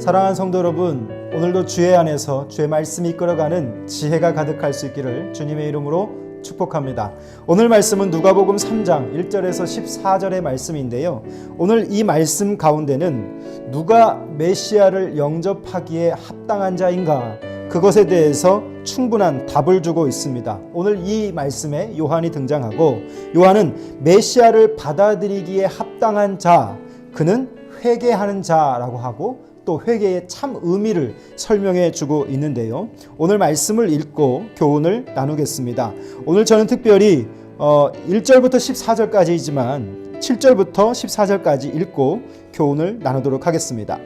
사랑하는 성도 여러분, 오늘도 주의 안에서 주의 말씀이 이끌어가는 지혜가 가득할 수 있기를 주님의 이름으로 축복합니다. 오늘 말씀은 누가복음 3장 1절에서 14절의 말씀인데요. 오늘 이 말씀 가운데는 누가 메시아를 영접하기에 합당한 자인가, 그것에 대해서 충분한 답을 주고 있습니다. 오늘 이 말씀에 요한이 등장하고, 요한은 메시아를 받아들이기에 합당한 자, 그는 회개하는 자라고 하고 또 회개의 참 의미를 설명해 주고 있는데요. 오늘 말씀을 읽고 교훈을 나누겠습니다. 오늘 저는 특별히 1절부터 14절까지이지만 7절부터 14절까지 읽고 교훈을 나누도록 하겠습니다.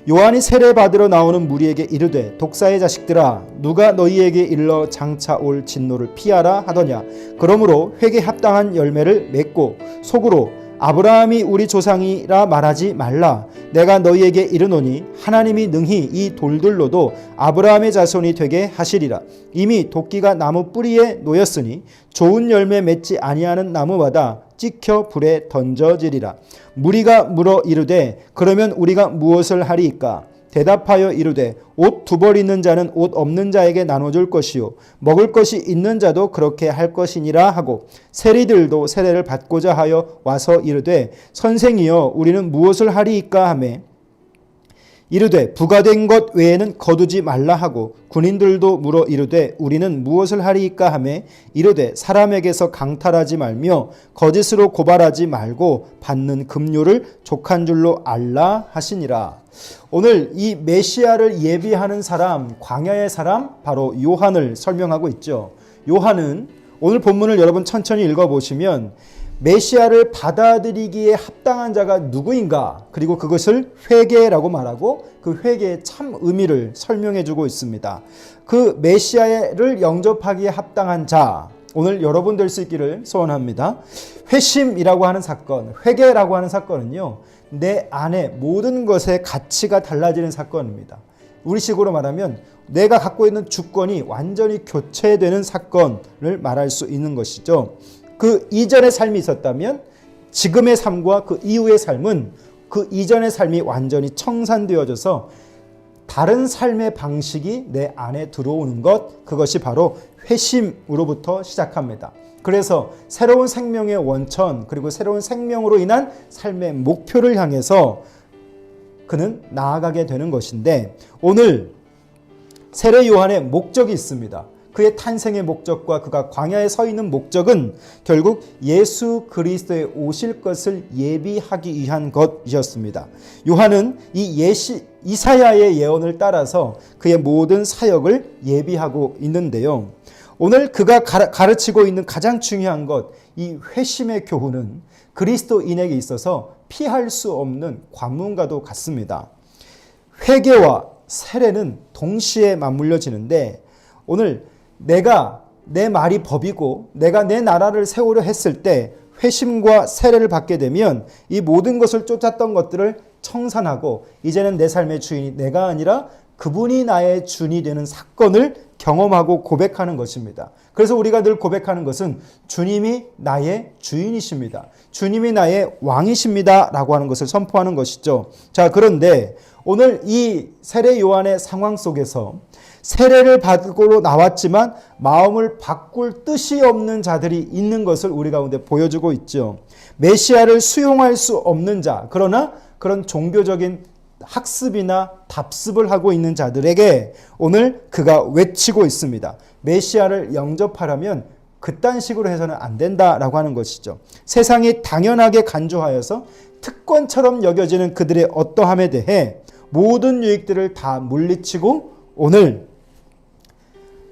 요한이 세례받으러 나오는 무리에게 이르되, 독사의 자식들아, 누가 너희에게 일러 장차 올 진노를 피하라 하더냐. 그러므로 회개에 합당한 열매를 맺고 속으로 아브라함이 우리 조상이라 말하지 말라. 내가 너희에게 이르노니 하나님이 능히 이 돌들로도 아브라함의 자손이 되게 하시리라. 이미 도끼가 나무 뿌리에 놓였으니 좋은 열매 맺지 아니하는 나무마다 찍혀 불에 던져지리라. 무리가 물어 이르되, 그러면 우리가 무엇을 하리이까? 대답하여 이르되, 옷 두 벌 있는 자는 옷 없는 자에게 나눠줄 것이요 먹을 것이 있는 자도 그렇게 할 것이니라 하고, 세리들도 세례를 받고자 하여 와서 이르되, 선생이여 우리는 무엇을 하리이까 하매 이르되, 부가된 것 외에는 거두지 말라 하고, 군인들도 물어 이르되 우리는 무엇을 하리이까 하매 이르되, 사람에게서 강탈하지 말며 거짓으로 고발하지 말고 받는 급료를 족한 줄로 알라 하시니라. 오늘 이 메시아를 예비하는 사람, 광야의 사람, 바로 요한을 설명하고 있죠. 요한은 오늘 본문을 여러분 천천히 읽어보시면 메시아를 받아들이기에 합당한 자가 누구인가, 그리고 그것을 회개라고 말하고 그 회개의 참 의미를 설명해 주고 있습니다. 그 메시아를 영접하기에 합당한 자, 오늘 여러분 될 수 있기를 소원합니다. 회심이라고 하는 사건, 회개라고 하는 사건은요, 내 안에 모든 것의 가치가 달라지는 사건입니다. 우리식으로 말하면 내가 갖고 있는 주권이 완전히 교체되는 사건을 말할 수 있는 것이죠. 그 이전의 삶이 있었다면 지금의 삶과 그 이후의 삶은 그 이전의 삶이 완전히 청산되어져서 다른 삶의 방식이 내 안에 들어오는 것, 그것이 바로 회심으로부터 시작합니다. 그래서 새로운 생명의 원천, 그리고 새로운 생명으로 인한 삶의 목표를 향해서 그는 나아가게 되는 것인데, 오늘 세례 요한의 목적이 있습니다. 그의 탄생의 목적과 그가 광야에 서 있는 목적은 결국 예수 그리스도의 오실 것을 예비하기 위한 것이었습니다. 요한은 이 이사야의 예언을 따라서 그의 모든 사역을 예비하고 있는데요. 오늘 그가 가르치고 있는 가장 중요한 것, 이 회심의 교훈은 그리스도인에게 있어서 피할 수 없는 관문과도 같습니다. 회개와 세례는 동시에 맞물려지는데, 오늘 내가 내 말이 법이고 내가 내 나라를 세우려 했을 때 회심과 세례를 받게 되면 이 모든 것을 쫓았던 것들을 청산하고 이제는 내 삶의 주인이 내가 아니라 그분이 나의 주인이 되는 사건을 경험하고 고백하는 것입니다. 그래서 우리가 늘 고백하는 것은 주님이 나의 주인이십니다. 주님이 나의 왕이십니다. 라고 하는 것을 선포하는 것이죠. 자, 그런데 오늘 이 세례 요한의 상황 속에서 세례를 받고 나왔지만 마음을 바꿀 뜻이 없는 자들이 있는 것을 우리 가운데 보여주고 있죠. 메시아를 수용할 수 없는 자, 그러나 그런 종교적인 학습이나 답습을 하고 있는 자들에게 오늘 그가 외치고 있습니다. 메시아를 영접하려면 그딴 식으로 해서는 안 된다라고 하는 것이죠. 세상이 당연하게 간주하여서 특권처럼 여겨지는 그들의 어떠함에 대해 모든 유익들을 다 물리치고 오늘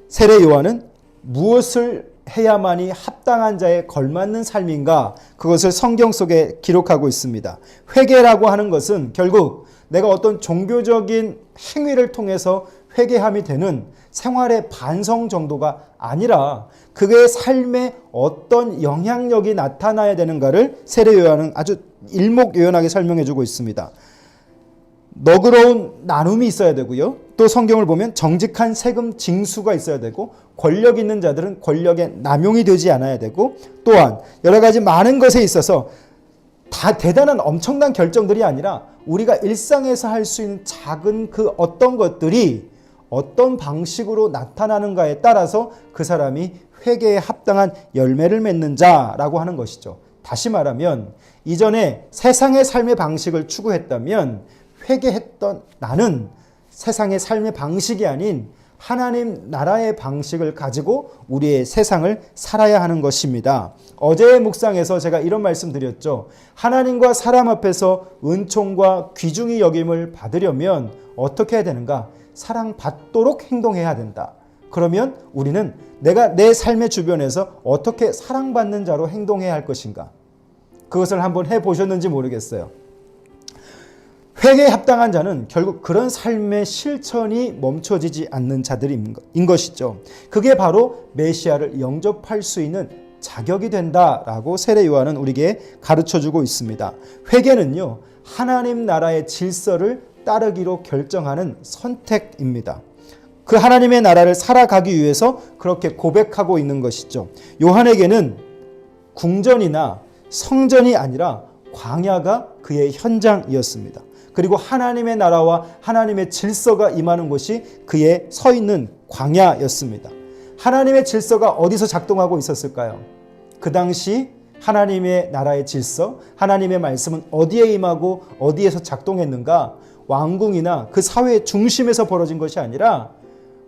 세례 요한은 무엇을 해야만이 합당한 자에 걸맞는 삶인가, 그것을 성경 속에 기록하고 있습니다. 회개라고 하는 것은 결국 내가 어떤 종교적인 행위를 통해서 회개함이 되는 생활의 반성 정도가 아니라 그의 삶에 어떤 영향력이 나타나야 되는가를 세례 요한은 아주 일목요연하게 설명해 주고 있습니다. 너그러운 나눔이 있어야 되고요. 또 성경을 보면 정직한 세금 징수가 있어야 되고, 권력 있는 자들은 권력의 남용이 되지 않아야 되고, 또한 여러 가지 많은 것에 있어서 다 대단한 엄청난 결정들이 아니라 우리가 일상에서 할 수 있는 작은 그 어떤 것들이 어떤 방식으로 나타나는가에 따라서 그 사람이 회개에 합당한 열매를 맺는 자라고 하는 것이죠. 다시 말하면 이전에 세상의 삶의 방식을 추구했다면 회개했던 나는 세상의 삶의 방식이 아닌 하나님 나라의 방식을 가지고 우리의 세상을 살아야 하는 것입니다. 어제의 묵상에서 제가 이런 말씀 드렸죠. 하나님과 사람 앞에서 은총과 귀중히 여김을 받으려면 어떻게 해야 되는가? 사랑받도록 행동해야 된다. 그러면 우리는 내가 내 삶의 주변에서 어떻게 사랑받는 자로 행동해야 할 것인가? 그것을 한번 해보셨는지 모르겠어요. 회개에 합당한 자는 결국 그런 삶의 실천이 멈춰지지 않는 자들인 것이죠. 그게 바로 메시아를 영접할 수 있는 자격이 된다라고 세례 요한은 우리에게 가르쳐주고 있습니다. 회개는요, 하나님 나라의 질서를 따르기로 결정하는 선택입니다. 그 하나님의 나라를 살아가기 위해서 그렇게 고백하고 있는 것이죠. 요한에게는 궁전이나 성전이 아니라 광야가 그의 현장이었습니다. 그리고 하나님의 나라와 하나님의 질서가 임하는 곳이 그의 서 있는 광야였습니다. 하나님의 질서가 어디서 작동하고 있었을까요? 그 당시 하나님의 나라의 질서, 하나님의 말씀은 어디에 임하고 어디에서 작동했는가? 왕궁이나 그 사회의 중심에서 벌어진 것이 아니라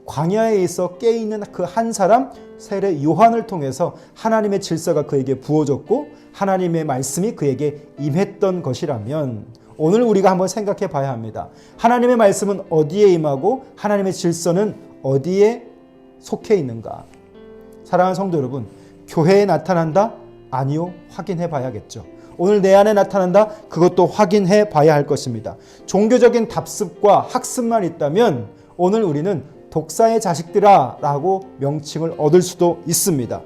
광야에 있어 깨어있는 그 한 사람 세례 요한을 통해서 하나님의 질서가 그에게 부어졌고 하나님의 말씀이 그에게 임했던 것이라면 오늘 우리가 한번 생각해 봐야 합니다. 하나님의 말씀은 어디에 임하고 하나님의 질서는 어디에 속해 있는가? 사랑하는 성도 여러분, 교회에 나타난다? 아니요, 확인해 봐야겠죠. 오늘 내 안에 나타난다? 그것도 확인해 봐야 할 것입니다. 종교적인 답습과 학습만 있다면 오늘 우리는 독사의 자식들아 라고 명칭을 얻을 수도 있습니다.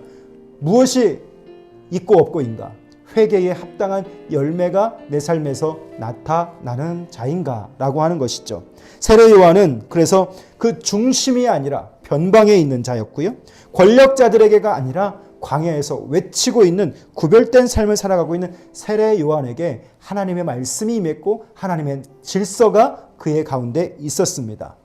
무엇이 있고 없고인가? 회개에 합당한 열매가 내 삶에서 나타나는 자인가? 라고 하는 것이죠. 세례 요한은 그래서 그 중심이 아니라 변방에 있는 자였고요. 권력자들에게가 아니라 광야에서 외치고 있는 구별된 삶을 살아가고 있는 세례 요한에게 하나님의 말씀이 임했고 하나님의 질서가 그의 가운데 있었습니다.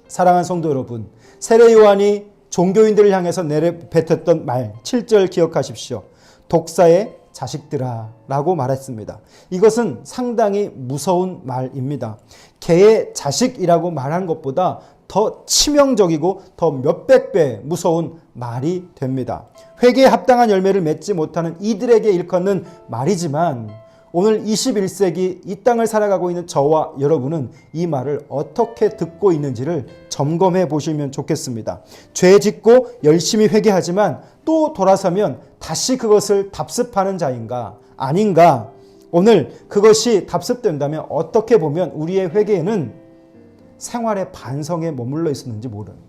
사랑하는 성도 여러분, 세례 요한이 종교인들을 향해서 내뱉었던 말 7절 기억하십시오. 독사의 자식들아 라고 말했습니다. 이것은 상당히 무서운 말입니다. 개의 자식이라고 말한 것보다 더 치명적이고 더 몇백 배 무서운 말이 됩니다. 회개에 합당한 열매를 맺지 못하는 이들에게 일컫는 말이지만 오늘 21세기 이 땅을 살아가고 있는 저와 여러분은 이 말을 어떻게 듣고 있는지를 점검해 보시면 좋겠습니다. 죄 짓고 열심히 회개하지만 또 돌아서면 다시 그것을 답습하는 자인가? 아닌가? 오늘 그것이 답습된다면 어떻게 보면 우리의 회개에는 생활의 반성에 머물러 있었는지 모릅니다.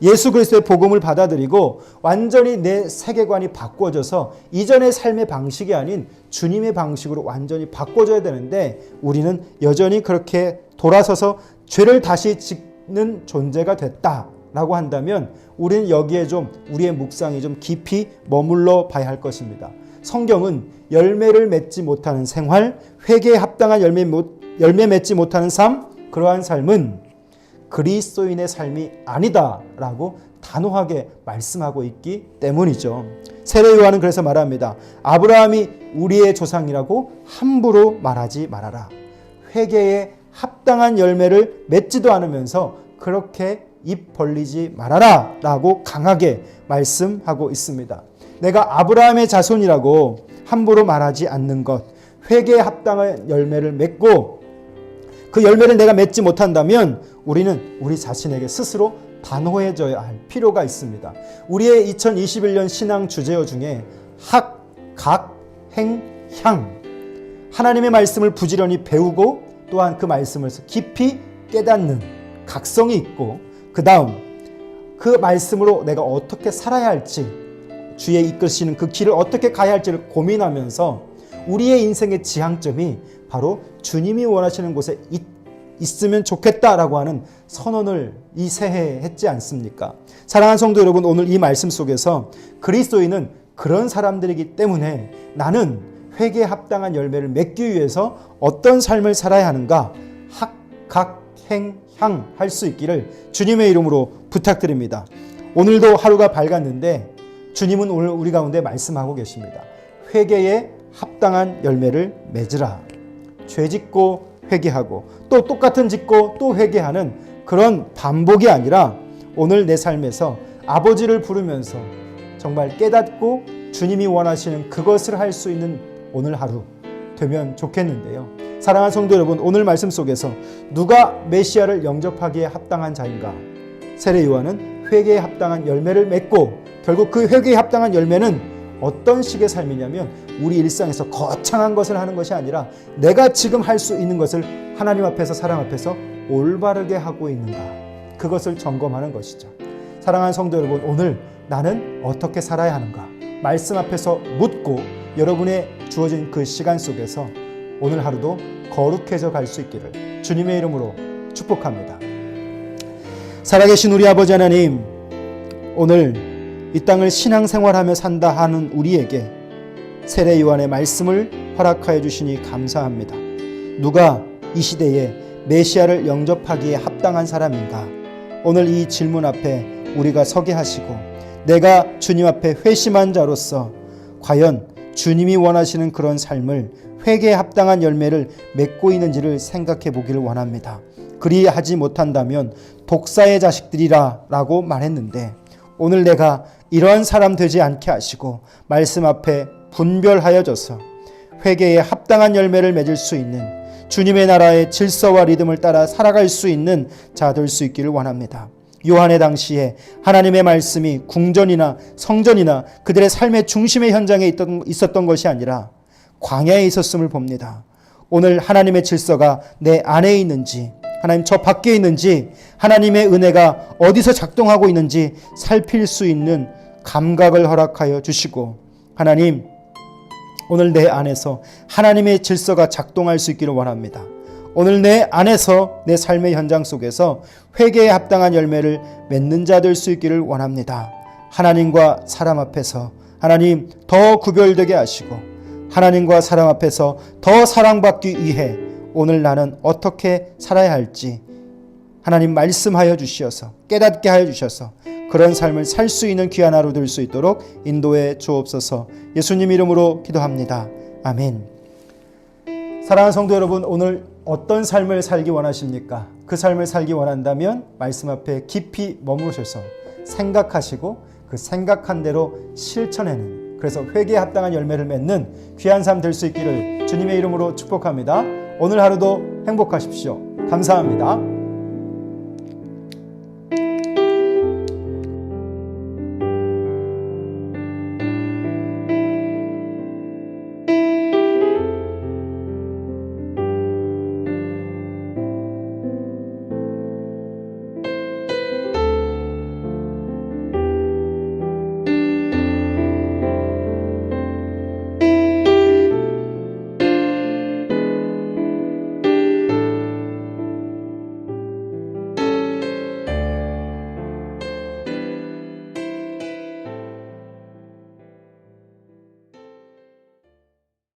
예수 그리스도의 복음을 받아들이고 완전히 내 세계관이 바꿔져서 이전의 삶의 방식이 아닌 주님의 방식으로 완전히 바꿔져야 되는데 우리는 여전히 그렇게 돌아서서 죄를 다시 짓는 존재가 됐다라고 한다면 우리는 여기에 좀 우리의 묵상이 좀 깊이 머물러 봐야 할 것입니다. 성경은 열매를 맺지 못하는 생활, 회개에 합당한 열매 맺지 못하는 삶, 그러한 삶은 그리스도인의 삶이 아니다라고 단호하게 말씀하고 있기 때문이죠. 세례 요한은 그래서 말합니다. 아브라함이 우리의 조상이라고 함부로 말하지 말아라. 회개에 합당한 열매를 맺지도 않으면서 그렇게 입 벌리지 말아라 라고 강하게 말씀하고 있습니다. 내가 아브라함의 자손이라고 함부로 말하지 않는 것, 회개에 합당한 열매를 맺고 그 열매를 내가 맺지 못한다면 우리는 우리 자신에게 스스로 단호해져야 할 필요가 있습니다. 우리의 2021년 신앙 주제어 중에 학, 각, 행, 향, 하나님의 말씀을 부지런히 배우고 또한 그 말씀을 깊이 깨닫는 각성이 있고 그 다음 그 말씀으로 내가 어떻게 살아야 할지 주의 이끄시는 그 길을 어떻게 가야 할지를 고민하면서 우리의 인생의 지향점이 바로 주님이 원하시는 곳에 있으면 좋겠다라고 하는 선언을 이 새해에 했지 않습니까? 사랑하는 성도 여러분, 오늘 이 말씀 속에서 그리스도인은 그런 사람들이기 때문에 나는 회개에 합당한 열매를 맺기 위해서 어떤 삶을 살아야 하는가 각행향 할 수 있기를 주님의 이름으로 부탁드립니다. 오늘도 하루가 밝았는데 주님은 오늘 우리 가운데 말씀하고 계십니다. 회개에 합당한 열매를 맺으라. 죄 짓고 회개하고 또 똑같은 짓고 또 회개하는 그런 반복이 아니라 오늘 내 삶에서 아버지를 부르면서 정말 깨닫고 주님이 원하시는 그것을 할 수 있는 오늘 하루 되면 좋겠는데요. 사랑하는 성도 여러분, 오늘 말씀 속에서 누가 메시아를 영접하기에 합당한 자인가? 세례 요한은 회개에 합당한 열매를 맺고 결국 그 회개에 합당한 열매는 어떤 식의 삶이냐면 우리 일상에서 거창한 것을 하는 것이 아니라 내가 지금 할 수 있는 것을 하나님 앞에서 사람 앞에서 올바르게 하고 있는가, 그것을 점검하는 것이죠. 사랑하는 성도 여러분, 오늘 나는 어떻게 살아야 하는가 말씀 앞에서 묻고 여러분의 주어진 그 시간 속에서 오늘 하루도 거룩해져 갈 수 있기를 주님의 이름으로 축복합니다. 살아계신 우리 아버지 하나님, 오늘 이 땅을 신앙생활하며 산다 하는 우리에게 세례 요한의 말씀을 허락하여 주시니 감사합니다. 누가 이 시대에 메시아를 영접하기에 합당한 사람인가? 오늘 이 질문 앞에 우리가 서게 하시고 내가 주님 앞에 회심한 자로서 과연 주님이 원하시는 그런 삶을 회개에 합당한 열매를 맺고 있는지를 생각해 보기를 원합니다. 그리하지 못한다면 독사의 자식들이라 라고 말했는데 오늘 내가 이러한 사람 되지 않게 하시고 말씀 앞에 분별하여져서 회개에 합당한 열매를 맺을 수 있는 주님의 나라의 질서와 리듬을 따라 살아갈 수 있는 자 될 수 있기를 원합니다. 요한의 당시에 하나님의 말씀이 궁전이나 성전이나 그들의 삶의 중심의 현장에 있었던 것이 아니라 광야에 있었음을 봅니다. 오늘 하나님의 질서가 내 안에 있는지, 하나님 저 밖에 있는지, 하나님의 은혜가 어디서 작동하고 있는지 살필 수 있는 감각을 허락하여 주시고, 하나님 오늘 내 안에서 하나님의 질서가 작동할 수 있기를 원합니다. 오늘 내 안에서 내 삶의 현장 속에서 회개에 합당한 열매를 맺는 자 될 수 있기를 원합니다. 하나님과 사람 앞에서 하나님 더 구별되게 하시고 하나님과 사람 앞에서 더 사랑받기 위해 오늘 나는 어떻게 살아야 할지 하나님 말씀하여 주시어서 깨닫게 하여 주셔서 그런 삶을 살 수 있는 귀한 하루 될 수 있도록 인도해 주옵소서. 예수님 이름으로 기도합니다. 아멘. 사랑하는 성도 여러분, 오늘 어떤 삶을 살기 원하십니까? 그 삶을 살기 원한다면 말씀 앞에 깊이 머무르셔서 생각하시고 그 생각한 대로 실천하는, 그래서 회개에 합당한 열매를 맺는 귀한 삶 될 수 있기를 주님의 이름으로 축복합니다. 오늘 하루도 행복하십시오. 감사합니다.